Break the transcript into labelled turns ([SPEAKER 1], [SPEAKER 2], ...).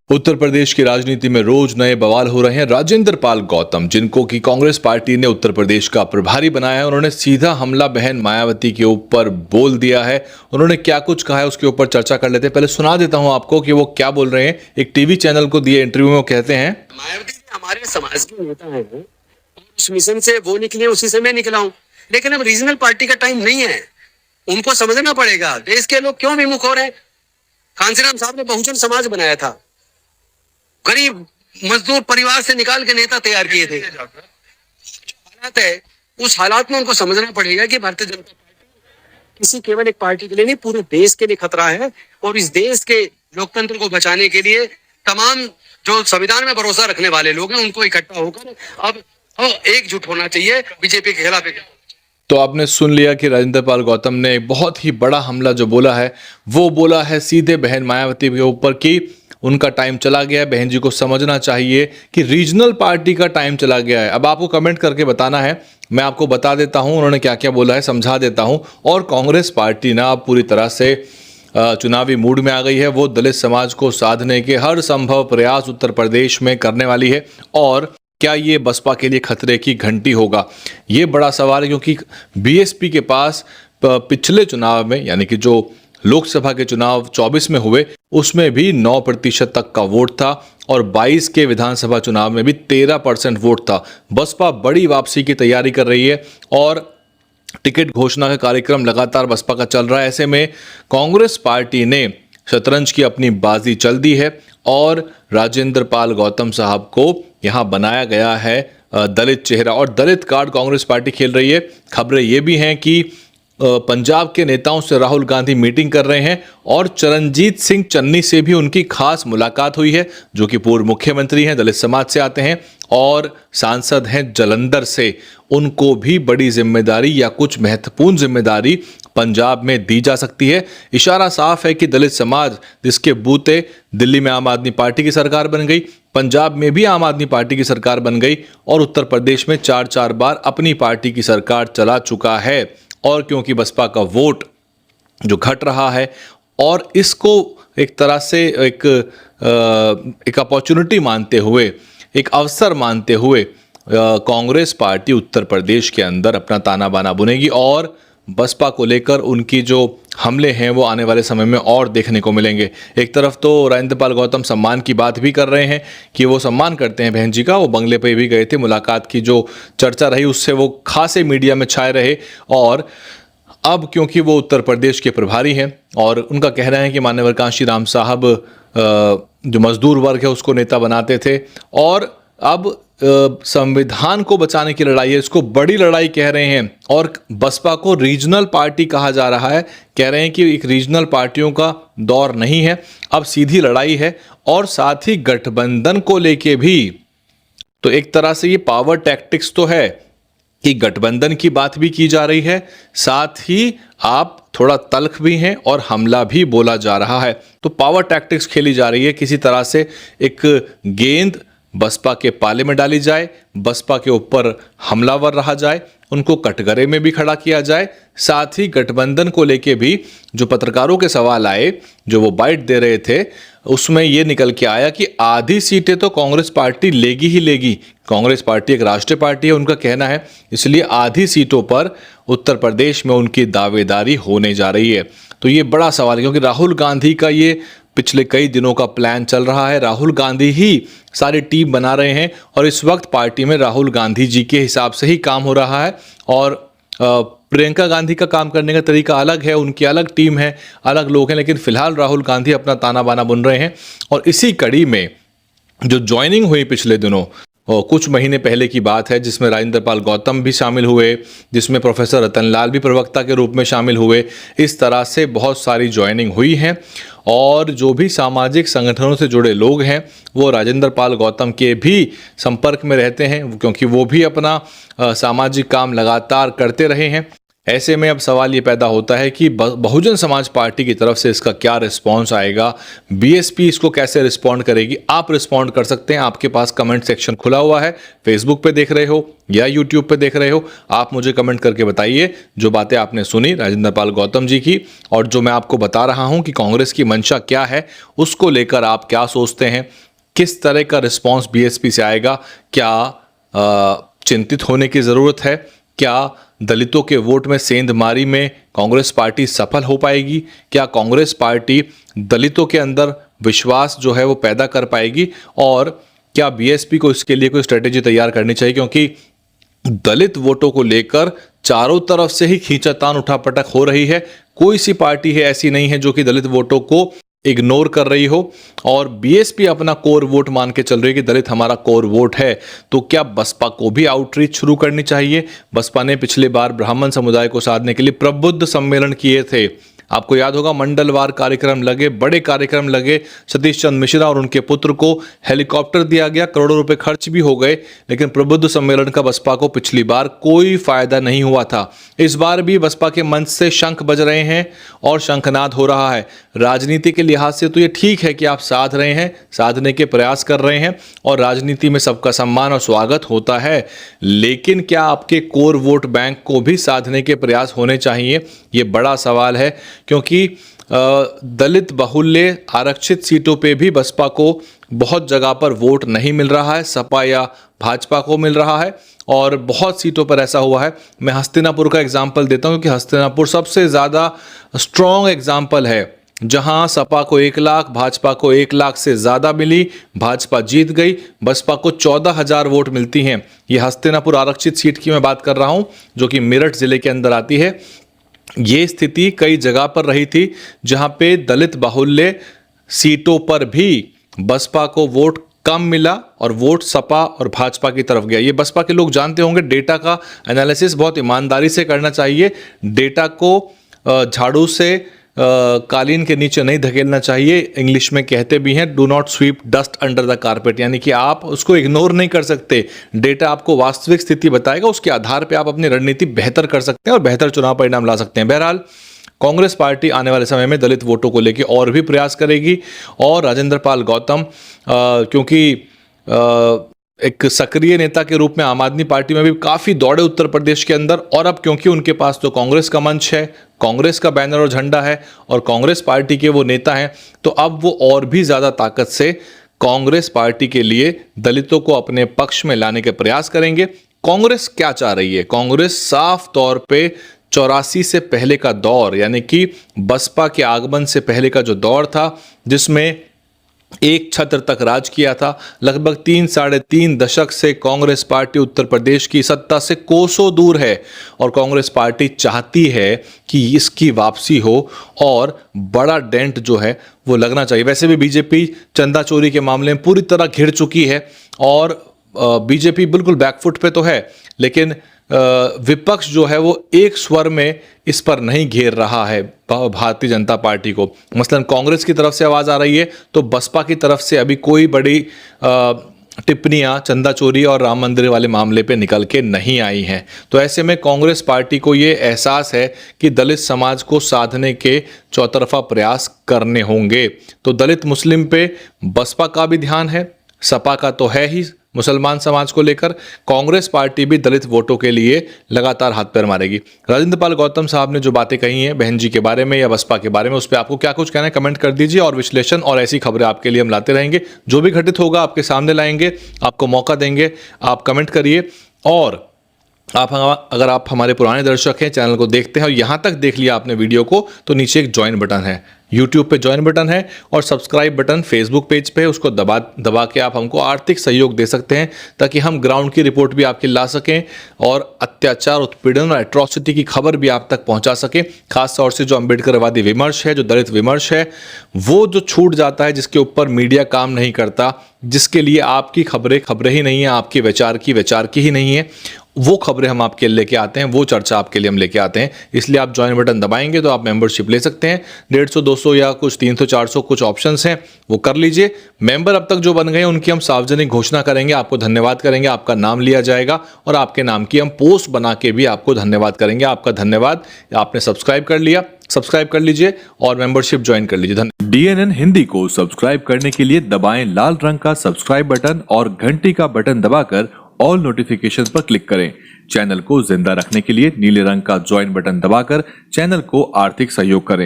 [SPEAKER 1] उत्तर प्रदेश की राजनीति में रोज नए बवाल हो रहे हैं। राजेंद्र पाल गौतम, जिनको कि कांग्रेस पार्टी ने उत्तर प्रदेश का प्रभारी बनाया है, उन्होंने सीधा हमला बहन मायावती के ऊपर बोल दिया है। उन्होंने क्या कुछ कहा है उसके ऊपर चर्चा कर लेते हैं। पहले सुना देता हूं आपको कि वो क्या बोल रहे हैं। एक टीवी चैनल को दिए इंटरव्यू में वो कहते हैं,
[SPEAKER 2] मायावती हमारे समाज के नेता हैं, उस मिशन से वो निकले, उसी से मैं निकला हूं। लेकिन अब रीजनल पार्टी का टाइम नहीं है, उनको समझना पड़ेगा देश के लोग क्यों विमुख हो रहे हैं। कांसीराम साहब ने बहुजन समाज बनाया था, गरीब मजदूर परिवार से निकाल के नेता तैयार किए थे। हालात है, उस हालात में उनको समझना पड़ेगा कि भारतीय जनता पार्टी किसी केवल एक पार्टी के लिए नहीं, पूरे देश के लिए खतरा है। और इस देश के लोकतंत्र को बचाने के लिए तमाम जो संविधान में भरोसा रखने वाले लोग हैं, उनको इकट्ठा होकर अब एकजुट होना चाहिए बीजेपी के खिलाफ।
[SPEAKER 1] तो आपने सुन लिया कि राजेंद्र पाल गौतम ने एक बहुत ही बड़ा हमला जो बोला है, वो बोला है सीधे बहन मायावती के ऊपर कि उनका टाइम चला गया है। बहन जी को समझना चाहिए कि रीजनल पार्टी का टाइम चला गया है। अब आपको कमेंट करके बताना है, मैं आपको बता देता हूं उन्होंने क्या क्या बोला है, समझा देता हूं। और कांग्रेस पार्टी ना अब पूरी तरह से चुनावी मूड में आ गई है। वो दलित समाज को साधने के हर संभव प्रयास उत्तर प्रदेश में करने वाली है। और क्या ये बसपा के लिए खतरे की घंटी होगा, ये बड़ा सवाल है, क्योंकि बीएसपी के पास पिछले चुनाव में, यानी कि जो लोकसभा के चुनाव 24 में हुए, उसमें भी 9% तक का वोट था और 22 के विधानसभा चुनाव में भी 13% वोट था। बसपा बड़ी वापसी की तैयारी कर रही है और टिकट घोषणा का कार्यक्रम लगातार बसपा का चल रहा है। ऐसे में कांग्रेस पार्टी ने शतरंज की अपनी बाजी चल दी है और राजेंद्र पाल गौतम साहब को यहां बनाया गया है दलित चेहरा, और दलित कार्ड कांग्रेस पार्टी खेल रही है। खबरें ये भी हैं कि पंजाब के नेताओं से राहुल गांधी मीटिंग कर रहे हैं और चरणजीत सिंह चन्नी से भी उनकी खास मुलाकात हुई है, जो कि पूर्व मुख्यमंत्री हैं, दलित समाज से आते हैं और सांसद हैं जलंधर से। उनको भी बड़ी जिम्मेदारी या कुछ महत्वपूर्ण जिम्मेदारी पंजाब में दी जा सकती है। इशारा साफ है कि दलित समाज, जिसके बूते दिल्ली में आम आदमी पार्टी की सरकार बन गई, पंजाब में भी आम आदमी पार्टी की सरकार बन गई और उत्तर प्रदेश में 4-4 बार अपनी पार्टी की सरकार चला चुका है। और क्योंकि बसपा का वोट जो घट रहा है, और इसको एक तरह से एक अपॉर्चुनिटी मानते हुए, एक अवसर मानते हुए कांग्रेस पार्टी उत्तर प्रदेश के अंदर अपना ताना बाना बुनेगी और बसपा को लेकर उनकी जो हमले हैं वो आने वाले समय में और देखने को मिलेंगे। एक तरफ तो राजेंद्र पाल गौतम सम्मान की बात भी कर रहे हैं कि वो सम्मान करते हैं बहन जी का। वो बंगले पे भी गए थे, मुलाकात की जो चर्चा रही उससे वो खासे मीडिया में छाए रहे। और अब क्योंकि वो उत्तर प्रदेश के प्रभारी हैं और उनका कहना है कि माननीय कांशी राम साहब जो मजदूर वर्ग है उसको नेता बनाते थे, और अब संविधान को बचाने की लड़ाई है, इसको बड़ी लड़ाई कह रहे हैं। और बसपा को रीजनल पार्टी कहा जा रहा है, कह रहे हैं कि एक रीजनल पार्टियों का दौर नहीं है, अब सीधी लड़ाई है। और साथ ही गठबंधन को लेके भी तो एक तरह से ये पावर टैक्टिक्स तो है कि गठबंधन की बात भी की जा रही है, साथ ही आप थोड़ा तल्ख भी हैं और हमला भी बोला जा रहा है। तो पावर टैक्टिक्स खेली जा रही है, किसी तरह से एक गेंद बसपा के पाले में डाली जाए, बसपा के ऊपर हमलावर रहा जाए, उनको कटघरे में भी खड़ा किया जाए। साथ ही गठबंधन को लेके भी जो पत्रकारों के सवाल आए, जो वो बाइट दे रहे थे, उसमें ये निकल के आया कि आधी सीटें तो कांग्रेस पार्टी लेगी ही लेगी। कांग्रेस पार्टी एक राष्ट्रीय पार्टी है, उनका कहना है, इसलिए आधी सीटों पर उत्तर प्रदेश में उनकी दावेदारी होने जा रही है। तो ये बड़ा सवाल है, क्योंकि राहुल गांधी का ये पिछले कई दिनों का प्लान चल रहा है। राहुल गांधी ही सारी टीम बना रहे हैं और इस वक्त पार्टी में राहुल गांधी जी के हिसाब से ही काम हो रहा है। और प्रियंका गांधी का काम करने का तरीका अलग है, उनकी अलग टीम है, अलग लोग हैं, लेकिन फिलहाल राहुल गांधी अपना ताना बाना बुन रहे हैं। और इसी कड़ी में जो ज्वाइनिंग हुई पिछले दिनों, कुछ महीने पहले की बात है, जिसमें राजेंद्र पाल गौतम भी शामिल हुए, जिसमें प्रोफेसर रतनलाल भी प्रवक्ता के रूप में शामिल हुए। इस तरह से बहुत सारी ज्वाइनिंग हुई हैं और जो भी सामाजिक संगठनों से जुड़े लोग हैं वो राजेंद्र पाल गौतम के भी संपर्क में रहते हैं, क्योंकि वो भी अपना सामाजिक काम लगातार करते रहे हैं। ऐसे में अब सवाल ये पैदा होता है कि बहुजन समाज पार्टी की तरफ से इसका क्या रिस्पॉन्स आएगा, बीएसपी इसको कैसे रिस्पॉन्ड करेगी। आप रिस्पॉन्ड कर सकते हैं, आपके पास कमेंट सेक्शन खुला हुआ है। फेसबुक पे देख रहे हो या यूट्यूब पे देख रहे हो, आप मुझे कमेंट करके बताइए जो बातें आपने सुनी राजेंद्र पाल गौतम जी की, और जो मैं आपको बता रहा हूं कि कांग्रेस की मंशा क्या है, उसको लेकर आप क्या सोचते हैं, किस तरह का रिस्पॉन्स बीएसपी से आएगा। क्या चिंतित होने की ज़रूरत है? क्या दलितों के वोट में सेंधमारी में कांग्रेस पार्टी सफल हो पाएगी? क्या कांग्रेस पार्टी दलितों के अंदर विश्वास जो है वो पैदा कर पाएगी? और क्या बीएसपी को इसके लिए कोई स्ट्रेटेजी तैयार करनी चाहिए? क्योंकि दलित वोटों को लेकर चारों तरफ से ही खींचातान उठापटक हो रही है। कोई सी पार्टी है ऐसी नहीं है जो कि दलित वोटों को इग्नोर कर रही हो, और बीएसपी अपना कोर वोट मान के चल रही है कि दलित हमारा कोर वोट है। तो क्या बसपा को भी आउटरीच शुरू करनी चाहिए? बसपा ने पिछले बार ब्राह्मण समुदाय को साधने के लिए प्रबुद्ध सम्मेलन किए थे। आपको याद होगा, मंडलवार कार्यक्रम लगे, बड़े कार्यक्रम लगे। सतीश चंद्र मिश्रा और उनके पुत्र को हेलीकॉप्टर दिया गया, करोड़ों रुपए खर्च भी हो गए, लेकिन प्रबुद्ध सम्मेलन का बसपा को पिछली बार कोई फायदा नहीं हुआ था। इस बार भी बसपा के मंच से शंख बज रहे हैं और शंखनाद हो रहा है। राजनीति के लिहाज से तो ये ठीक है कि आप साध रहे हैं, साधने के प्रयास कर रहे हैं, और राजनीति में सबका सम्मान और स्वागत होता है, लेकिन क्या आपके कोर वोट बैंक को भी साधने के प्रयास होने चाहिए? ये बड़ा सवाल है, क्योंकि दलित बाहुल्य आरक्षित सीटों पे भी बसपा को बहुत जगह पर वोट नहीं मिल रहा है, सपा या भाजपा को मिल रहा है, और बहुत सीटों पर ऐसा हुआ है। मैं हस्तिनापुर का एग्जाम्पल देता हूं, क्योंकि हस्तिनापुर सबसे ज़्यादा स्ट्रॉन्ग एग्जाम्पल है, जहां सपा को 1 लाख, भाजपा को 1 लाख से ज़्यादा मिली, भाजपा जीत गई, बसपा को 14,000 वोट मिलती हैं। ये हस्तिनापुर आरक्षित सीट की मैं बात कर रहा हूं, जो कि मेरठ जिले के अंदर आती है। ये स्थिति कई जगह पर रही थी, जहां पे दलित बाहुल्य सीटों पर भी बसपा को वोट कम मिला और वोट सपा और भाजपा की तरफ गया। ये बसपा के लोग जानते होंगे, डेटा का एनालिसिस बहुत ईमानदारी से करना चाहिए। डेटा को झाड़ू से कालीन के नीचे नहीं धकेलना चाहिए। इंग्लिश में कहते भी हैं, do not sweep dust under the carpet, यानी कि आप उसको इग्नोर नहीं कर सकते। डेटा आपको वास्तविक स्थिति बताएगा, उसके आधार पे आप अपनी रणनीति बेहतर कर सकते हैं और बेहतर चुनाव परिणाम ला सकते हैं। बहरहाल, कांग्रेस पार्टी आने वाले समय में दलित वोटों को लेकर और भी प्रयास करेगी, और राजेंद्र पाल गौतम क्योंकि एक सक्रिय नेता के रूप में आम आदमी पार्टी में भी काफ़ी दौड़े उत्तर प्रदेश के अंदर, और अब क्योंकि उनके पास तो कांग्रेस का मंच है, कांग्रेस का बैनर और झंडा है, और कांग्रेस पार्टी के वो नेता हैं, तो अब वो और भी ज़्यादा ताकत से कांग्रेस पार्टी के लिए दलितों को अपने पक्ष में लाने के प्रयास करेंगे। कांग्रेस क्या चाह रही है? कांग्रेस साफ तौर पे 84 से पहले का दौर, यानी कि बसपा के आगमन से पहले का जो दौर था, जिसमें एक छत्र तक राज किया था, लगभग 3-3.5 दशक से कांग्रेस पार्टी उत्तर प्रदेश की सत्ता से कोसों दूर है, और कांग्रेस पार्टी चाहती है कि इसकी वापसी हो और बड़ा डेंट जो है वो लगना चाहिए। वैसे भी बीजेपी चंदा चोरी के मामले में पूरी तरह घिर चुकी है, और बीजेपी बिल्कुल बैकफुट पे तो है, लेकिन विपक्ष जो है वो एक स्वर में इस पर नहीं घेर रहा है भारतीय जनता पार्टी को। मसलन कांग्रेस की तरफ से आवाज़ आ रही है, तो बसपा की तरफ से अभी कोई बड़ी टिप्पणियां चंदा चोरी और राम मंदिर वाले मामले पे निकल के नहीं आई हैं। तो ऐसे में कांग्रेस पार्टी को ये एहसास है कि दलित समाज को साधने के चौतरफा प्रयास करने होंगे। तो दलित मुस्लिम पे बसपा का भी ध्यान है, सपा का तो है ही मुसलमान समाज को लेकर, कांग्रेस पार्टी भी दलित वोटों के लिए लगातार हाथ पैर मारेगी। राजेंद्र पाल गौतम साहब ने जो बातें कही हैं बहन जी के बारे में या बसपा के बारे में, उस पर आपको क्या कुछ कहना है कमेंट कर दीजिए, और विश्लेषण और ऐसी खबरें आपके लिए हम लाते रहेंगे। जो भी घटित होगा आपके सामने लाएंगे, आपको मौका देंगे, आप कमेंट करिए। और अगर आप हमारे पुराने दर्शक हैं, चैनल को देखते हैं और यहाँ तक देख लिया आपने वीडियो को, तो नीचे एक ज्वाइन बटन है, यूट्यूब पे ज्वाइन बटन है, और सब्सक्राइब बटन फेसबुक पेज पे है, उसको दबा के आप हमको आर्थिक सहयोग दे सकते हैं, ताकि हम ग्राउंड की रिपोर्ट भी आपकी ला सकें और अत्याचार, उत्पीड़न और एट्रॉसिटी की खबर भी आप तक पहुंचा सकें। खास तौर से जो अम्बेडकरवादी विमर्श है, जो दलित विमर्श है, वो जो छूट जाता है, जिसके ऊपर मीडिया काम नहीं करता, जिसके लिए आपकी खबरें ही नहीं है, आपके विचार की ही नहीं है, वो खबरें हम आपके लिए लेके आते हैं, वो चर्चा आपके लिए हम लेके आते हैं। इसलिए आप ज्वाइन बटन दबाएंगे तो आप मेंबरशिप ले सकते हैं। 150, 200 या कुछ 300, 400 कुछ ऑप्शंस हैं, वो कर लीजिए। मेंबर अब तक जो बन गए उनकी हम सार्वजनिक घोषणा करेंगे, आपको धन्यवाद करेंगे, आपका नाम लिया जाएगा और आपके नाम की हम पोस्ट बना के भी आपको धन्यवाद करेंगे। आपका धन्यवाद, आपने सब्सक्राइब कर लिया, सब्सक्राइब कर लीजिए और मेंबरशिप ज्वाइन कर लीजिए।
[SPEAKER 3] DNN हिंदी को सब्सक्राइब करने के लिए दबाएं लाल रंग का सब्सक्राइब बटन और घंटी का बटन दबाकर ऑल नोटिफिकेशन पर क्लिक करें। चैनल को जिंदा रखने के लिए नीले रंग का ज्वाइन बटन दबाकर चैनल को आर्थिक सहयोग करें।